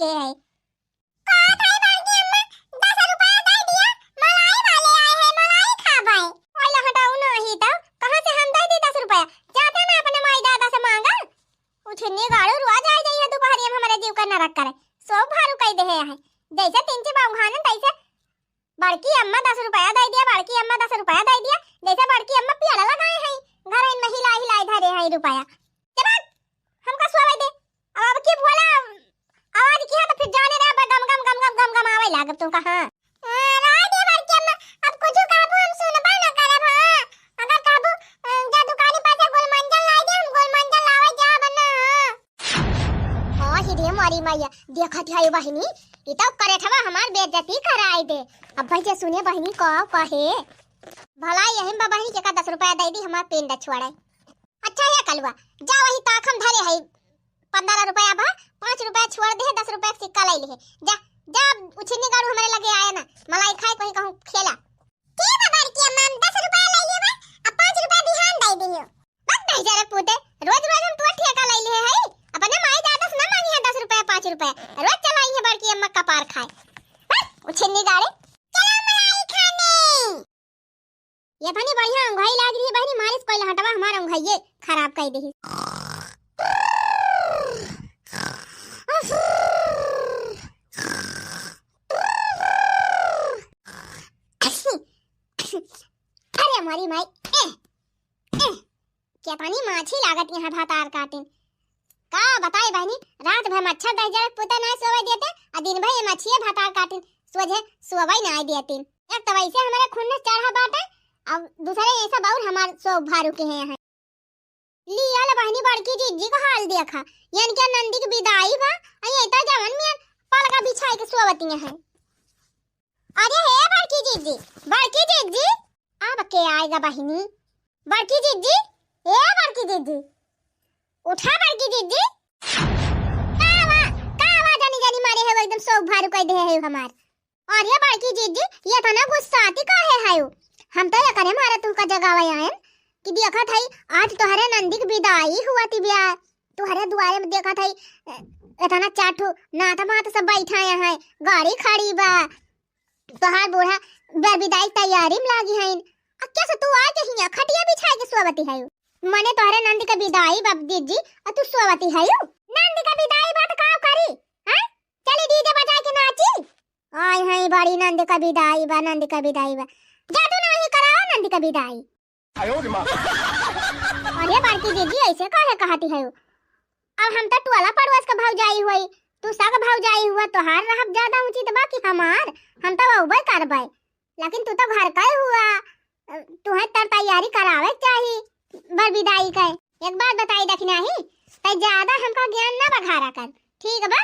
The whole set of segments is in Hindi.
के है। कहा था बड़की अम्मा 10 रुपया दे दिया, मलाई वाले आए हैं, मलाई खाबाए। ओला हटाऊ नहीं तो कहां से हम दे दी 10 रुपया? जाते ना अपने माई दादा से मांगा। उठने गाड़ू रोज आ जाइए दोपहर में हमारे जीव का नरक करे। सो भारू कह दे है जैसे तीन ची बाउखान तैसे बड़की अम्मा 10 रुपया दे दिया, बड़की अम्मा 10 रुपया दे दिया, जैसे बड़की अम्मा पेड़ लगाए हैं घर इन महिला हिलाई धरे हैं रुपया। चल हमका सोवे दे। अब की बोला आवाज की है तो फिर जाने रे गम गम गम गम गम गम आवे लागब तू कहां। राय दे बड़की अम्मा, अब कुछ कहबो हम सुनबा न करब। हां अगर कहबो जा दुकानी पासे गोल मंजल लाई दे, हम गोल मंजल लावे जा बना। हां हिरे मारी मैया देखत है बहिनी ई तो करे थवा हमार बेइज्जती कराई दे। अब भाई जे सुने बहिनी को कहे भला यही बहिनी के का 10 रुपया दे दी हमार पेन छोड़े। अच्छा ये कलवा जा वही ताखम धरे है 15 रुपया बा 5 रुपया छोड़ दे 10 रुपया का सिक्का ले ले। जा जा उछनी गाड़ू हमारे लगे आया ना मलाई खाए कहीं कहूं खेला के बाबा की अम्मा 10 रुपया ले ले बा अब 5 रुपया बिहान दे दियो। बस भाई जरा पूते रोज रोज हम तो ठेका ले ले है अपने माई दादा से ना मांगी है 10 रुपया 5 रुपया रोज चलाई है बड़की अम्मा का पार खाए। उछनी गाड़ी चलो मलाई खाने। ये बनी बढ़िया अंगाई लाग रही है बहनी मालिश कोई हटावा हमारा अंगाई खराब कर देही। अरे हमारी माई क्या पानी माछी लागत यहाँ भातार काटिन का बताए बहनी रात भर मच्छर दह जाए पुता ना सोवे देते और दिन भर ये मछिए भातार काटिन सोझे सोवे ना देतीन। एक तो वैसे हमारे खून में चढ़ा बाटे अब दूसरे ऐसा बाउर हमार सो भारू के हैं यहाँ लियाल बहनी बड़की जीजी का हाल देखा यानी क्या नंदी की विदाई बा ये तो जवन में पलका बिछाई के सोवती हैं। अरे हे बड़की जीजी अब के आएगा बहनी बड़की जीजी ए बड़की जीजी उठा बड़की जीजी कावा जानी जानी मारे है एकदम सो भारू कह दे है हमार। और ये बड़की जीजी ये तो ना गुस्सा आती का है हम तो ये करे मारा तुमका जगावा आयन कि देखा था आज तोहरे नंदी की विदाई हुआ थी ब्याह तोहरे दुआरे में देखा था इतना चाटू नाता माता सब बैठा है गाड़ी खड़ी बा तोहार बूढ़ा बर विदाई तैयारी में लागी है। अब कैसे तू आ जहिया खटिया बिछा के सोवती है मने तोहरे नंदी का विदाई बाप दीदी और तू सोवती है नंदी का विदाई बात का करी हां चले डीजे बजा के नाची आय है बड़ी नंदी का विदाई बा जादू नहीं कराओ नंदी का विदाई। अरे बड़की दीदी ऐसे काहे कहती है अब हम तो टोला पड़ोस का भाव जाई हुई तू सग भाव जाई हुआ तोहार रहब ज्यादा ऊंची तो बाकी हमार हम तो उबे करबै लेकिन तू तो घर का हुआ तुहे तर तैयारी करावे चाहिए बर विदाई का। एक बात बताई दखना ही त ज्यादा हमका ज्ञान ना बघारा कर ठीक बा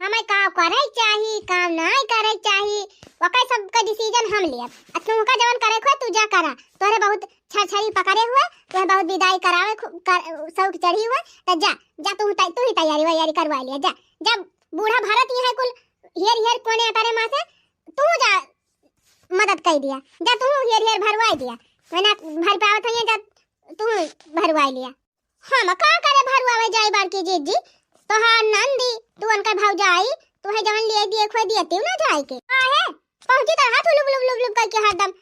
हमें काम करे चाहिए काम नहीं करे चाहिए वका सब का डिसीजन हम लिया तू का जवन करे खो तू जा करा तोरे बहुत छछरी पकड़े हुए तोरे बहुत विदाई करावे सब चढ़ी हुए त जा तू ही तैयारी करवा लिया जा जब बूढ़ा भारत यहाँ कुल हेर कोने तारे मां से तू जा मदद कर दिया जा तू हेर भरवाई दिया मैंने भर पावत है जा तू भरवाई लिया। हम का करे भरवावे जाई बाड़की जीजी तोहार नंदी तू उनका भाव जाई तू है जवन ले दिए खो दिए तू ना जाई के आहे पहुंची तो हाथ लुब लुब लुब लुब करके हरदम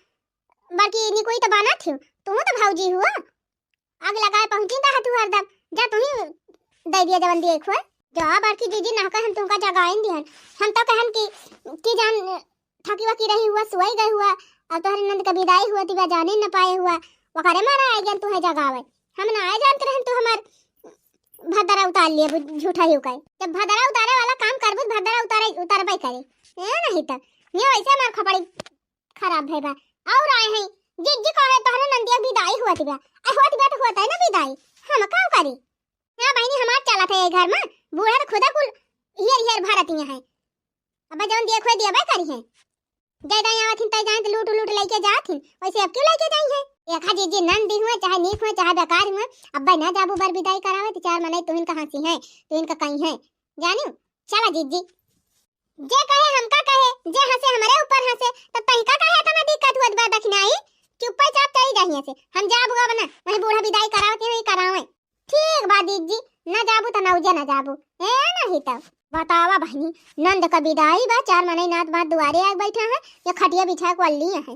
बाकी नी कोई तो बना थी तू तो भाऊजी हुआ आग लगाए पहुंची तो हाथ हरदम जा तू ही दे दिया जवन दिए खो जा बाड़की जीजी ना कह हम तुमका जगाइन दिहन हम तो कहन की जान थकी वकी रही हुआ सोई गई हुआ और तोहरे नंद का विदाई हुआ थी जाने न पाए हुआ वकारे मारा आ गया तू है जगावे हम ना आए जानते रहन तू हमार भदरा उतार लिए झूठा ही कहे जब भदरा उतारे वाला काम करबू भदरा उतारबे करे ए नहीं त ये वैसे मार खपड़ी खराब है बा और आए हैं जिज्जी कहे तोहरे नंदिया विदाई हुआ थी आ हुआ थी तो होता है ना विदाई हम का करी हां बहनी हमार चला था घर में बूढ़ा तो खुदा कुल हेर भारतीय है अब जवन देखो दिया बा करी है जय दया आथिन तय जान लूट लेके जाथिन वैसे अब क्यों लेके जाई है एक हाजी जी नंदी हुए चाहे नीक हुए चाहे बेकार हुए अब ना जाबू बर विदाई करावे तो चार मने तुहिन कहां सी है तुहिन का कहीं है जानियो चला जीजी जे कहे हमका कहे जे हंसे हमारे ऊपर हंसे तो तई का कहे तना दिक्कत हुत बा दखनाई चुपचाप चली जाहिए से हम जाबूगा बना वही बूढ़ा विदाई करावती है करावे ठीक बा जीजी ना जाबू तो ना उजे ना जाबू ए रही तब। बतावा बहनी, नंद का विदाई बा, 4 महीने नाथ बाद दुआरे आ बैठा है या खटिया बिछा के लिए है।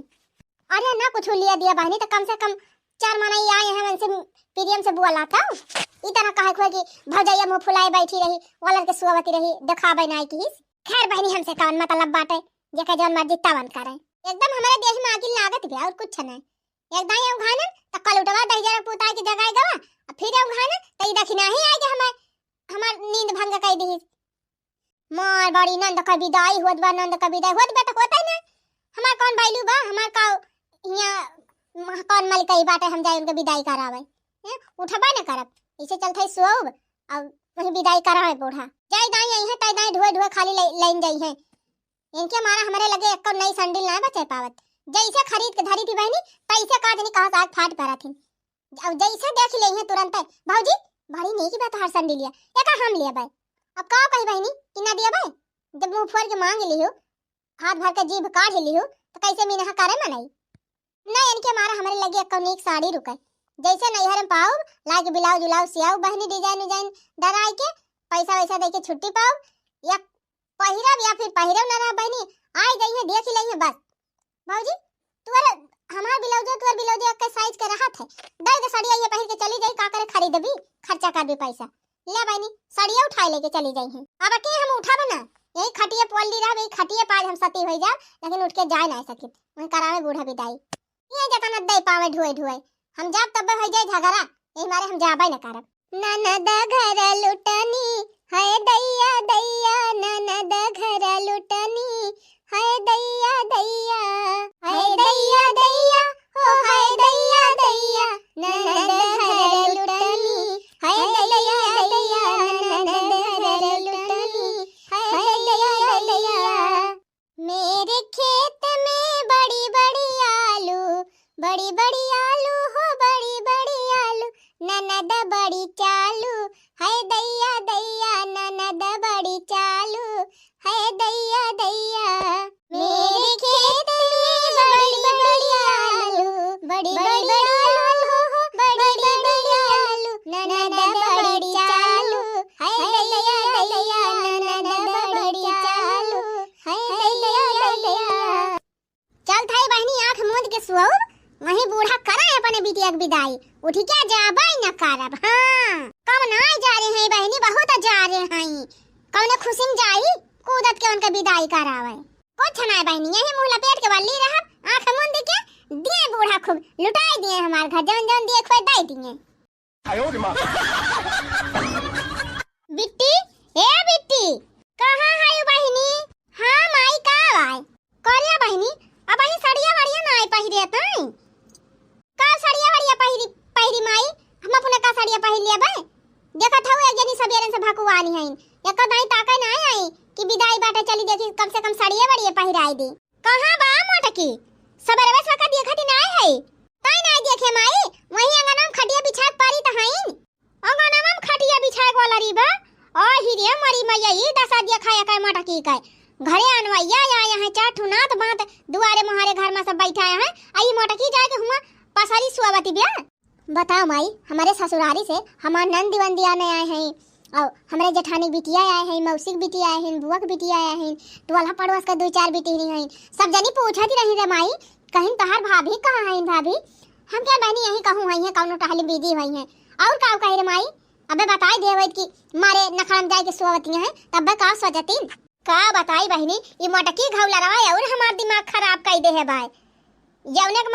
अरे ना कुछ लिया दिया बहनी तो कम से कम 4 महीने आए हैं उनसे प्रियम से बुआ लाता। इतना कहे खोए कि भौजैया मुंह फुलाए बैठी रही, वालर के सुवती रही, दिखावे नहीं की। खैर बहनी हमसे कौन मतलब बाटे, जेका जौन मर्जी तवन करे। एकदम हमारे देह में आगिल लागत बे और कुछ नहीं। एकदम ये उघानन त कल उठवा दहिजरा पुताई के जगाई गवा, फिर उघानन त ई दखिना ही आए के हमार नींद भंग कर दी। मार बड़ी नंद का विदाई होत बा, नंद का विदाई होत बा त होता ना। हमार कौन भाईलू बा, हमार का हिया कौन मलिकई बाटे हम जाए उनके विदाई करावे। उठबा न करब, इसे चलथे सोब अब वही विदाई करावे बूढ़ा। जाई दाई आई है तई दाई ढोए ढोए खाली लाइन जाई है। इनके मारा हमारे लगे एक नई संडिल ना बचे पावत। जैसे खरीद के धरी थी बहनी तैसे का जनी कहां आग फाट पड़ा थी। अब जैसे देख ले है तुरंत भौजी बड़ी नहीं की बात हर संडिलिया एका हम लिया भाई। अब का कही बहनी कि ना दिया भाई, जब मुंह फोड़ के मांग लियो, हाथ भर के जीभ काट लियो तो कैसे मीना करे मनाई। नहीं इनके मारा हमारे लगे एक नीक साड़ी रुके, जैसे नैहर में पाओ लाके ब्लाउज उलाउज सियाओ बहनी, डिजाइन डिजाइन डराई के पैसा वैसा दे के छुट्टी पाओ या पहिरब या फिर पहिरब ना रहा बहनी आई गई है देख ही लई है बस। भौजी तुअर हमार ब्लाउज तुअर ब्लाउज के साइज के रहत है, दे के साड़ी ये पहिर के चली जाई, का करे खरीदबी खर्चा कर भी पैसा ले बहनी साड़िया उठा लेके चली जाई हैं। अब के हम उठा बना यही खटिए पोल दी रहा, खटिए पाज हम सती हो जा लेकिन उठ के जा नहीं सकित। वही करावे बूढ़ा विदाई ये जका न दे पावे ढुए ढुए हम जाब तब हो जाए झगड़ा, यही मारे हम जाबे न करब। ननद घर लुटनी है दैया दैया, ननद घर लुटनी है दैया दैया, है दैया दैया ओ है दैया दैया, ननद घर लुटनी है दैया दैया, ननद घर लुटनी है दैया दैया। मेरे खेत में बड़ी बड़ी आलू, बड़ी बड़ी आलू हो बड़ी बड़ी आलू, ननद बड़ी चालू है दैया दैया, ननद बड़ी चालू है दैया दैया। मेरे खेत में बड़ी बड़ी आलू, बड़ी बड़ी आलू हो बड़ी बड़ी आलू, ननद बड़ी चालू है दैया दैया, ननद बड़ी चालू है दैया दैया। चल थाई बहनी आंख मूंद के सुओ, वही बूढ़ा करा है अपने बिटिया की विदाई, उठी क्या जाबा न करब। हां कब ना जा रहे हैं बहनी, बहुत जा रहे हैं, कौन खुशी में जाई कूदत के उनका विदाई करावे। कुछ ना बहनी यही मुंह लपेट के बल्ली रहा, आंख मूंद के दिए बूढ़ा खूब लुटाई दिए हमार घर जौन जौन दिए खोए दे दिए। आयो रे मां बिट्टी ए बिट्टी कहां है बहनी। हां माई का आए करिया बहनी, अब ही सड़िया वड़िया ना आई पहिरे तई का सड़िया वड़िया पहिरी माई, हम अपने का सड़िया पहिर लिया बे। देखत हऊ एक जनी सबेरन से भकुआनी है, एक दाई ताका ना आई कि विदाई बाटे चली देखी कम से कम सड़िया वड़िया पहिराई दी। कहां बा मोटकी सबेरवे से का देखत ना है ताई ना देखे माई, वही अंगना में खटिया बिछा के पारी त हईन, अंगना में खटिया बिछा के वाला रीबा ओ हिरे मरी मैया ई दसा दिया खाया काय मोटकी काय घरे अनवैया आया है, चार ठुनात बात दुआरे मोहरे घर में सब बैठा है, आई मोटकी जाए के हुआ पसारी सुआवती बिया। बताओ माई हमारे ससुरारी से हमार नंदी वंदिया में आए हैं और हमारे जेठानी बिटिया आए हैं, मौसी की बिटिया आए हैं, बुआ की बिटिया आए हैं, टोला पड़ोस का 2-4 बिटी हैं, सब जनी पूछती रही रे माई कहीं तहार भाभी कहाँ है भाभी। हम क्या बहनी यही कहूँ है कौनो टहली बिजी हुई है और का कहे रे माई। अबे बताई देवत कि मारे नखरम जाए के सुआवती हैं तब का सोचतीन का बताई बहनी ये मोटकी घावला रहा और हमार दिमाग खराब कर दे है भाई। जौने के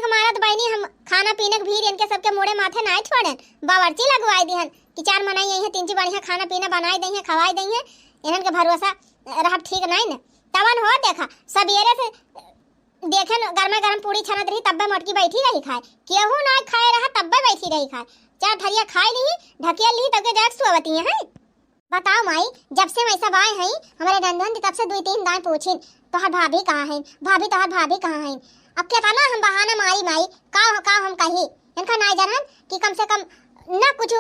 मारत बहनी हम खाना पीने के भीड़ इनके सबके मोड़े माथे ना छोड़न, बावर्ची लगवाई दिहन कि 4 मनाई यही 3 बढ़िया खाना पीना बनाई दई है खवाई दई है, इनन के भरोसा रह ठीक नहीं न। तवन हो देखा सबेरे से देखे न गरमा गरम पूरी छनत रही तब्बे मोटकी बैठी रही खाए, केहू ना खाए रहा तब्बे बैठी रही खाए, 4 थरिया खाई ली ढकिया ली तब के जाके सोवती है। बताओ माई जब से मैं सब आए हैं हमारे नंदन तब से 2-3 दाएं पूछिन तोहर भाभी कहाँ है, भाभी तोहर भाभी कहाँ है। अब क्या कहना हम बहाना मारी माई का हम कही इनका ना जानन कि कम से कम ना कुछ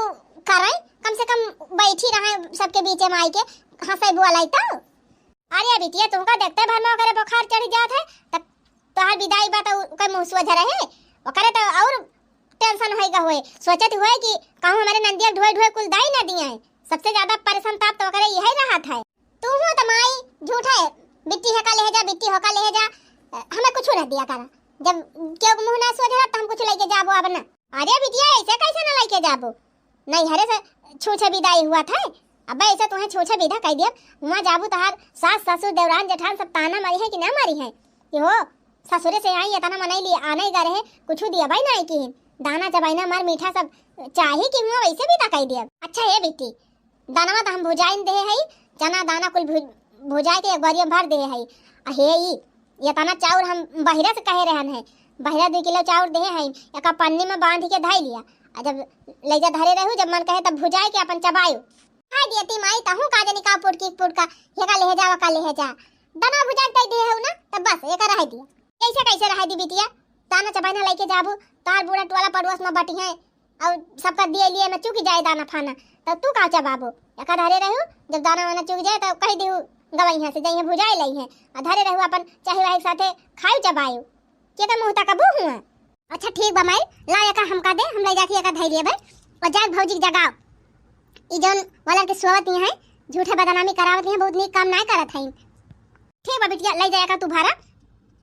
करे, कम से कम बैठी रहे सबके बीच में आई के हंसे बुआ लाई तो। अरे बिटिया तुमका देखते भर में करे बुखार चढ़ जात है तब तोहर विदाई बात के मुंह सोझ रहे ओकरे तो और टेंशन होएगा होए, सोचत होए कि कहूं हमारे नंदिया ढोए ढोए कुल दाई ना दिए सबसे ज्यादा परेशान ताप तो करे यही रहा था। तू हो तो माई झूठा है, बिट्टी है का ले जा, बिट्टी हो का ले जा, हमें कुछ न दिया करा। जब क्यों मुंह ना सोच रहा तो हम कुछ लेके जाबो अब ना। अरे बिटिया ऐसे कैसे ना लेके जाबो, नहीं हरे से छूछे विदाई हुआ था। अब ऐसे तुम्हें छूछे विदा कह दिया, वहाँ जाबू तो हर सास ससुर देवरान जेठान सब ताना मारी है कि ना मारी है कि हो ससुरे से आई तना मनाई लिए आना ही गा रहे कुछ दिया भाई ना की दाना चबाइना मार मीठा सब चाहे कि हुआ वैसे भी तकाई दिया। अच्छा है बेटी, दाना तो हम भुजाइन दे है, चना दाना कुल भुजाए के एक बारिया भर दे है। हे ये तना चाउर हम बहिरा से कहे रहन है, बहिरा 2 किलो चाउर दे है, एक पन्नी में बांध के धाई लिया। जब ले जा धरे रहू, जब मन कहे तब भुजाए के अपन चबायो खा दिया। ती माई तहू का जनी का पुट का हे का ले जा व का ले जा दाना भुजा के दे है ना, तब बस एक रह दिया। कैसे रह दी बिटिया, दाना चबाइना लेके जाबू तार बूढ़ा टोला पड़ोस में बटी है और सबका दिए लिए में चुक जाए दाना फाना, तो तू का चबाबो एक धरे रहू। जब दाना वाना चुक जाए तो कह दिहू गवाई है से जाइए भुजाए लई है, धरे रहू अपन चाहे वाही साथे खाई चबायो के का मुंह तक बू हुआ। अच्छा ठीक बा माई, ला एका हमका दे, हम ले जाती एका धई लिए भाई और जाग भौजी जगाओ। ई जौन वाला के सोवत है झूठे बदनामी करावत है, बहुत नीक काम ना करत है। ठीक बा बिटिया, ले जाएगा तू भारा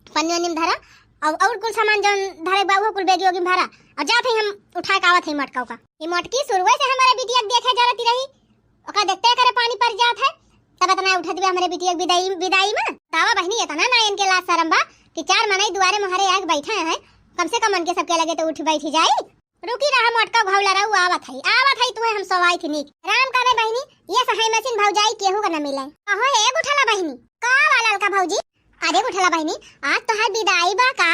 पन्नी वन्नी में धरा और कुल सामान जौन धरे बाबू कुल बेगी होगी भरा और जात है हम उठा के आवत है मटका का। ये मटकी शुरुए से हमारे बिटिया देखे जाती रही, ओका देखते करे पानी पर जात है, तब इतना उठत भी हमारे बिटिया विदाई में तावा बहनी इतना ना इनके लाज शरम बा कि 4 मनाई दुआरे मोहरे आग बैठे हैं, कम से कम उनके सबके लगे तो उठ बैठी जाई। रुकी रहा मटका घावला रहू आवत है तुम्हें हम सवाई थी नीक राम करे बहनी, ये सहाय मशीन भौजाई केहू का न मिले। कहो एक उठला बहनी का वाला का भौजी, अरे उठला बहनी आज तोहर विदाई बा का,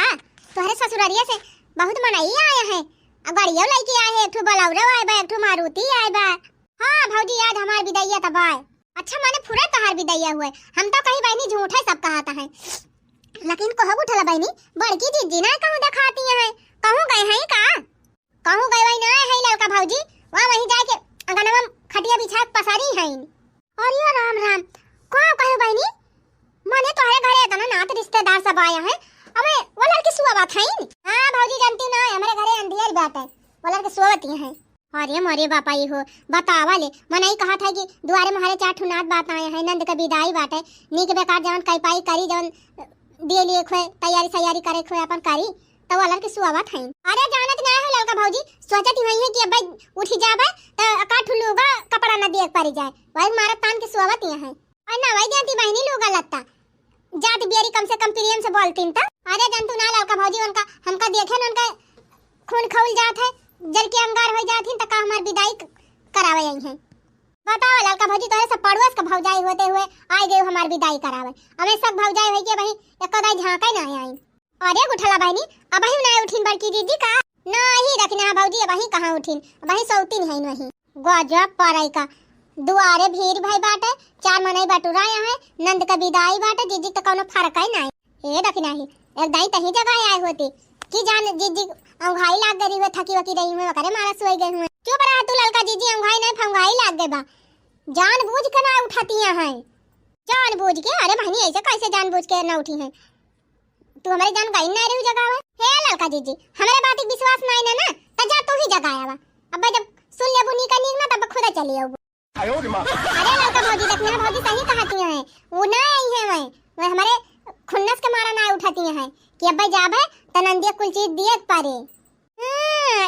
तोहरे ससुरारिया से बहुत मनाई आया है, गड़ियो लेके आए है, एक ठो बलौरा आए बा, एक ठो मारुति आए बा। हां भौजी आज हमार विदाईया तब आए। अच्छा माने पूरा तोहर विदाईया हुए, हम तो कहीं बहनी झूठा सब कहता है, लेकिन कहो उठला बहनी बड़की जीजी ना कहूं दिखाती है, कहूं गए हैं का, कहूं गए वही ना है लड़का भौजी, वहां वहीं जाके अंगनवा खटिया बिछा पसारी है। और ये राम राम कहां कहे बहनी, माने तोहरे घरे इतना नात रिश्तेदार सब आया है, हमें वलर की सुवा बात है। हां भौजी जानती ना हमारे घरे अंधियार बात है, वलर के सुवती है। अरे मोरे बापा ये हो बतावा ले, मने कहा था कि दुआरे महारे 4 ठो नात बात आए हैं, नंद का विदाई बात है, नीक बेकार जवन कई पाई करी जवन दिए लिए खोए तैयारी करे खोए अपन करी तो वलर के सुवा बात है। अरे जानत ना है लड़का भौजी, सोचत ही है कि अब उठी जाबे तो अकाठ लूगा कपड़ा न देख पड़ी जाए, वही मारा तान के सुवावत है। और ना वही जानती बहनी लूगा लत्ता जात बियारी कम से कम प्रियम से बोलतीन त। अरे जंतु ना लड़का भौजी उनका हमका देखे न उनका खून खौल जात है, जल के अंगार हो जाथिन त का हमार विदाई करावे आई है। बताओ लड़का भौजी तोरे सब पड़ोस का भौजाई होते हुए आए गए हमार विदाई करावे, हमें सब भौजाई होई के भाई एकदाई झांका ना आई। अरे उठला बहनी अब ही ना उठिन बड़की दीदी का नहीं रखना भौजी, अब ही कहां उठिन, अब ही सौतीन है नहीं गजब पराई का दुआरे भीड़ भाई बाटे 4 मनाई बटुराया है, नंद का विदाई बाटे, जीजी तो कोनो फर्क ही नहीं ए रखना ही एक दाई तही जगह आए होती कि जान जीजी अंघाई लाग गई हुए थकी वकी रही हुए करे मारा सोई गए हुए। चुप रहा तू ललका, जीजी अंघाई नहीं फंगाई लाग गए बा, जानबूझ के ना उठाती है, जानबूझ के। अरे बहनी ऐसे कैसे जानबूझ के ना उठी है, तू हमारी जान गई ना रही जगह है। हे लड़का जीजी हमारे बात एक विश्वास नहीं ना त जा तू ही जगह आवा, अब जब सुन ले बुनी का नीक ना तब खुद चली आओ। अरे लड़का भौजी देखना भौजी सही कहती है, वो ना आई है वह हमारे खुन्नस के मारा ना उठाती है कि अब जाबे त नंदिया कुल चीज दिए पारे।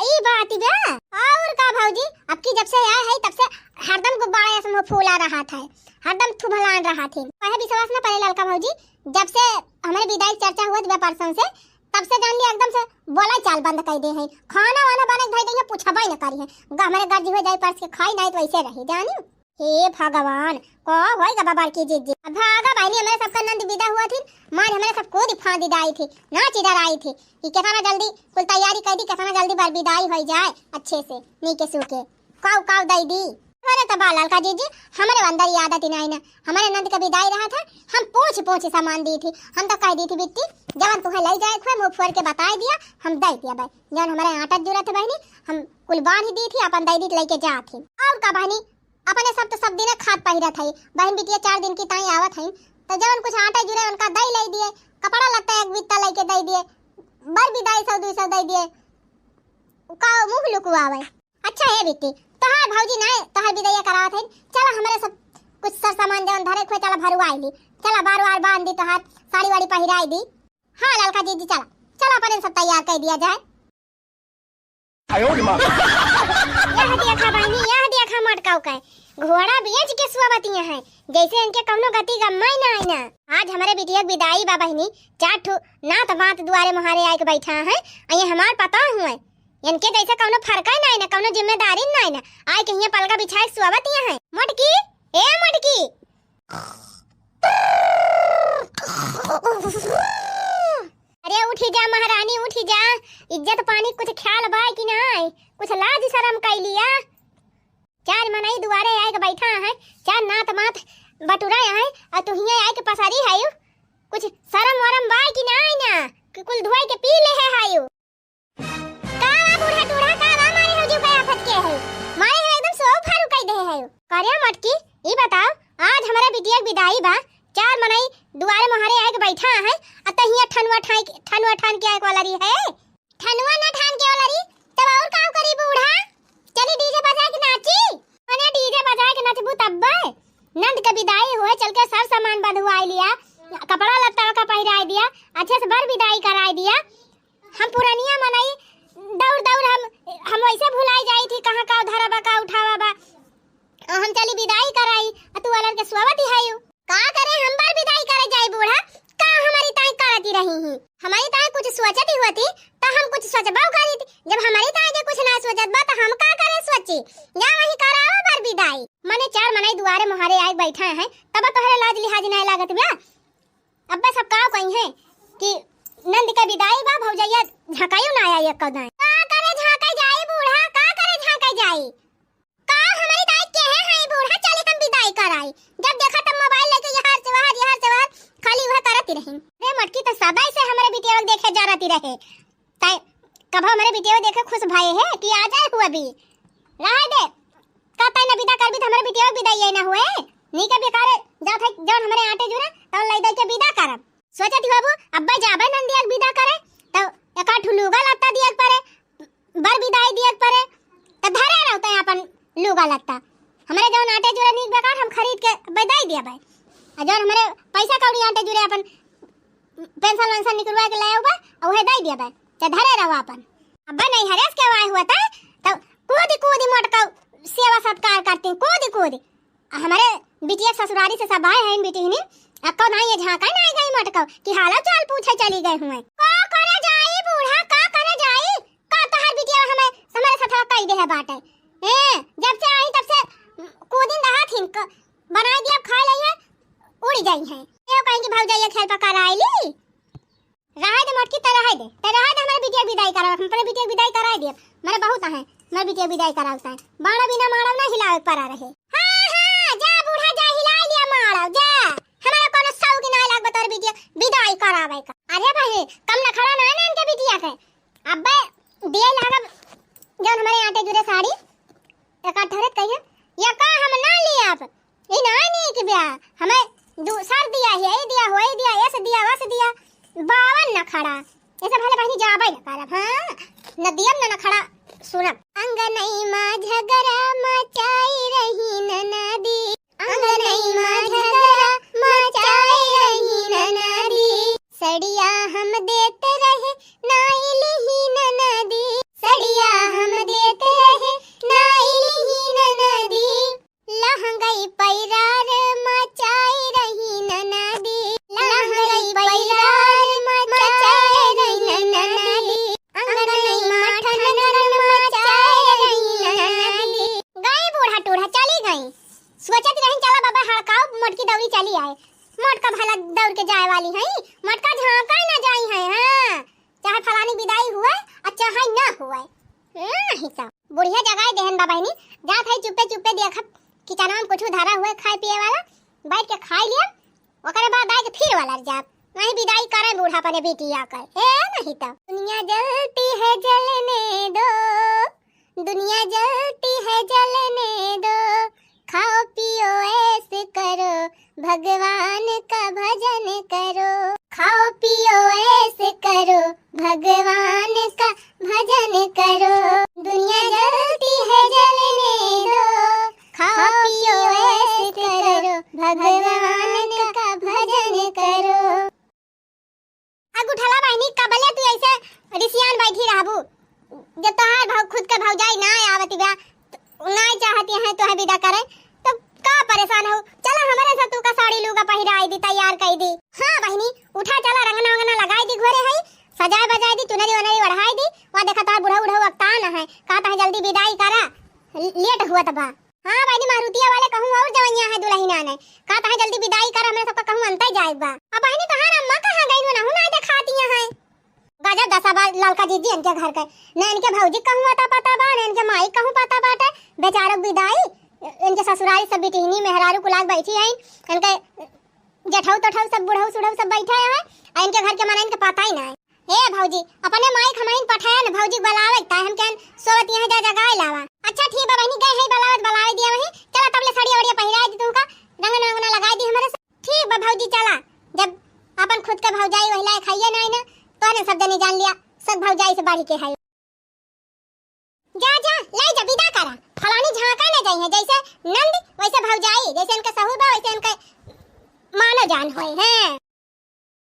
ई बात बा और का भौजी अब की जब से आया है तब से हरदम गुब्बारा ऐसे मुंह फूला रहा था, हरदम थुभलान रहा थे। पहले विश्वास ना पड़े लड़का भौजी, जब से हमारे विदाई चर्चा हुआ था परसों से तब से जान लिया एकदम से बोला चाल बंद कर दे है, खाना वाना बने भाई देंगे पूछबा न करी है, हमारे गर्जी हो जाए परस के खाई नहीं तो ऐसे रही जानी। हे भगवान को होई गा बाबा की जीजी भागा भाई हमारे सबका नंद विदा हुआ थी, मार हमारे सब को फांदी दाई थी ना चिदर आई थी कि कितना जल्दी कुल तैयारी कर दी, कितना जल्दी बार विदाई हो जाए अच्छे से नीके सूके काव काव दई दी। अरे तबा लड़का जीजी हमारे अंदर ही आदत ही नहीं ना, हमारे नंद का विदाई रहा था हम पोंछ सामान दी थी, हम तो कह दी थी बिट्टी जवन तुम्हें ले जाए थे मुंह फोड़ के बता दिया हम दे दिया भाई, जवन हमारे आटा जरूरत है बहनी हम कुल बांध ही दी थी अपन दे दी लेके जा थी। और का बहनी अपने सब तो सब दिन खाद पहिरा था, बहन बिटिया 4 दिन की ताई आवत है तो जवन कुछ आटा जुरे उनका दही ले दिए, कपड़ा लत्ता एक बित्ता लेके दे दिए, बर विदाई 100-200 दे दिए का मुंह लुकवावे। अच्छा है बिट्टी तोहार भौजी नहीं तोहार विदाई करावत है। चला हमारे सब कुछ सर सामान जवन धरे खोए चला भरुआ आईली। चला बार बार बांध दी तोहार साड़ी वाड़ी पहिराई दी। हाँ लड़का जीजी चला चला अपन सब तैयार कर दिया जाए। यहाँ दिया खा बहनी यहाँ दिया खा मटकाऊ का घोड़ा बेच के सुआवतियां हैं जैसे इनके कौनो गति गम्मा ना है ना। आज हमारे बिटिया विदाई बा बहनी 4 ठो नात बात दुआरे मुहारे आके बैठा है। ये हमार पता हुए इनके जैसे कौनो फर्क ना है ना कौनो जिम्मेदारी ना है ना। आए के यहाँ पलका बिछाए सुआवतियां हैं। मटकी ए मटकी अरे उठी जा महारानी उठी जा। इज्जत पानी कुछ ख्याल बा कि नहीं कुछ लाज शर्म कर लिया। 4 मनई दुआरे आए के बैठा है 4 नात मात बटुरा है और तू हिया आए के पसारी है कुछ शर्म वरम बा कि नहीं ना कि कुल धोई के पी ले है हायो। का बूढ़ा टूढ़ा का बा मारे हो जो पे फटके है मारे है एकदम सो फारू कई दे है। करे मटकी ई बताओ आज हमारे बिटिया विदाई बा 4 मनई दुआरे मुहारे आए के बैठा है अत हिया ठनवा ठान के आए वाला री है। ठनवा ना ठान के वाला री तब और का करी बूढ़ा चली डीजे बजा के नाची। मने डीजे बजा के नाचबू तब नंद के विदाई होए चल के सब सामान बंधवाई लिया कपड़ा लत्ता का पहिराई दिया अच्छे से बर विदाई कराई दिया। हम पुरानिया मनई दौड़ दौड़ हम वैसे भुलाई जाई थी कहां का धरा बा का उठावा बा हम चली विदाई कराई तू वालन के स्वागत हायू। का करे हम बार विदाई करे जाई बूढ़ा का हमारी ताई करती रही ही हमारी ताई कुछ सोचती होती तो हम कुछ सोचबा करी थी। जब हमारी ताई के कुछ ना सोचत बा तो हम का करे सोची जा वही कराओ बार विदाई। मने 4 मनई दुआरे मुहारे आए बैठे हैं तब तोहरे लाज लिहाज नहीं लागत बा। अब सब का कहीं है कि नंद का विदाई बा भौजैया झकायू ना आया एक कदाई का करे झाका जाई बूढ़ा का करे झाका जाई का हमारी ताई के है बूढ़ा चले हम विदाई कराई। जब देखा तब मोबाइल लेके यहाँ से वहां खाली वह करती रही। रे मटकी तो सदा से हमारे बिटिया देखे जा रही रहे ताई कब हमारे बिटिया देखे खुश भाई है कि आ जाए हुआ भी रह दे का ताई न विदा कर भी हमारे बिटिया विदाई ना हुए नी के बेकार जात है जौन हमारे आटे जुरा तो लई दे के विदा करब सोचती बाबू अब्बा जाबे नंदिया विदा करे तो एका ठुलुगा लत्ता दिया परे बर विदाई दिया परे तो धरे रहते अपन लुगा लगता हमारे जौन आटे जुरे नीक बेकार हम खरीद के विदाई दिया भाई और जौन हमारे पैसा कौड़ी आटे जुरे अपन पेंशन वेंशन निकलवा के लाया हुआ और वह दे दिया भाई तो धरे रहो अपन। अब्बा नहीं हरेस के वाय हुआ था तो कूदी मटका सेवा सत्कार करते कूदी हमारे बिटिया ससुरारी से सब आए हैं बेटी ने अक्का ना ये झांका ना गई मटका कि हालत चाल पूछे चली गए हुए का करे जाई बूढ़ा का करे जाई का तोहर बिटिया हमारे साथ कई दे है बाटे जब से आई तब से कूदिन रहा थी बनाई दिया खा लिए उड़ गई है ये कहीं की भाग जाइए खेल पका राईली रहा दे मटकी त रहा दे हमारे बिटिया विदाई करा हमारे बिटिया विदाई करा दिए मेरे बहुत है मैं बिटिया विदाई कराता है बाड़ा बिना मारव ना हिलावे परा रहे। हां जा बूढ़ा जा हिला लिया मारव जा हमारा कोनो सौ की ना लाग बतौर बिटिया विदाई करावे का। अरे भाई कम ना खड़ा ना इनके बिटिया के अब्बे दिए लागब जौन हमारे आटे जुरे साड़ी एक ठहरत कहिए या का हम ना लिए आप ई ना नी के ब्याह हमें दूसर दिया है दिया होए दिया ऐसे दिया वैसे दिया 52 न खड़ा ऐसे भले बहनी जाबे न करब। हां नदियम न खड़ा सुनब अंगनई मां झगड़ा मचाई रही नदी अंगनई मां झगड़ा मचाई रही नदी सड़िया हम देते रहे नाइली ही नदी सड़िया हम देते रहे नाइली ही नदी लहंगई पैरार मचाई रही नदी लहंगई पैरार मचाई रही नदी अंगनई माठन मचाई रही नदी। गई बूढ़ा टूढ़ा चली गई सोचत रही चला बाबा हड़काओ मटकी दौड़ी चली आए मटका भला दौड़ के जाए वाली है मटका झांका ना जाई है। हां चाहे फलानी विदाई हुआ और चाहे ना हुआ नहीं सब बुढ़िया जगह देहन बाबा ने जात है चुप्पे देख किचन में कुछ धरा हुआ खाए पिए वाला बैठ के खा लिया ओकरे बाद आके फिर वाला जाप नहीं विदाई करे बूढ़ा पने बेटी आकर नहीं तो दुनिया जलती है जलने दो दुनिया जलती है जलने दो खाओ पियो ऐसे करो भगवान का भजन करो खाओ पियो ऐसे करो भगवान का भजन करो दुनिया जलती है जलने भगवान का भजन करो। अगुठला बहनी कबले तू ऐसे रिसियान बैठी रहबू जब तोहार भाव खुद के भौजाई ना आवती बा ना चाहती है तो है विदा करे तो का परेशान हो। चला हमारे साथ तू का साड़ी लूगा पहिराई दी तैयार कर दी। हां बहनी उठा चला रंगना वंगना लगाई दी घरे है सजाए बजाए दी चुनरी वनरी ओढ़ाई दी। वा देखा तार बुढ़ा बुढ़ा अक्ता न है कहता है जल्दी विदाई करा लेट हुआ तबा। हां बहनी मारुतिया वाले कहूं और जवनिया है दुल्हनिया ने कहता है जल्दी विदाई कर हमरे सबका कहूं अंतर जाए बा। अब बहनी तोहार अम्मा कहां गई हो ना हूं ना दिखाती है गजब दसाबा लड़का जीजी इनके घर के न इनके भौजी कहूं आता पता बा न इनके माई कहूं पता बाटे बेचारा विदाई इनके ससुराली सब बिटिहनी मेहरारू कुलाक बैठी हैं इनके जेठौ तठौ सब बुढ़ऊ सुढ़ऊ सब बैठे हैं आ इनके घर के माने इनके पता ही ना है। ए भौजी अपने माई खमाइन पठाया न भौजी बुलावे ता हम कहन सोवत यहां जा जगाए लावा। अच्छा ठीक बा बहनी गए है बुलावे दिया वही चला तबले साड़ी ओड़िया पहिराई दी तुमका रंगन वंगना लगाई दी हमरे ठीक बा भौजी चला जब अपन खुद के भौजाई वहिला खाइए नहीं ना तो ने सब जने जान लिया सब भौजाई से बाड़ी के है। जा जा ले जा विदा करा फलानी झांका न जाई है जैसे नंद वैसे भौजाई जैसे इनके सहुबा वैसे इनके मानो जान होई है।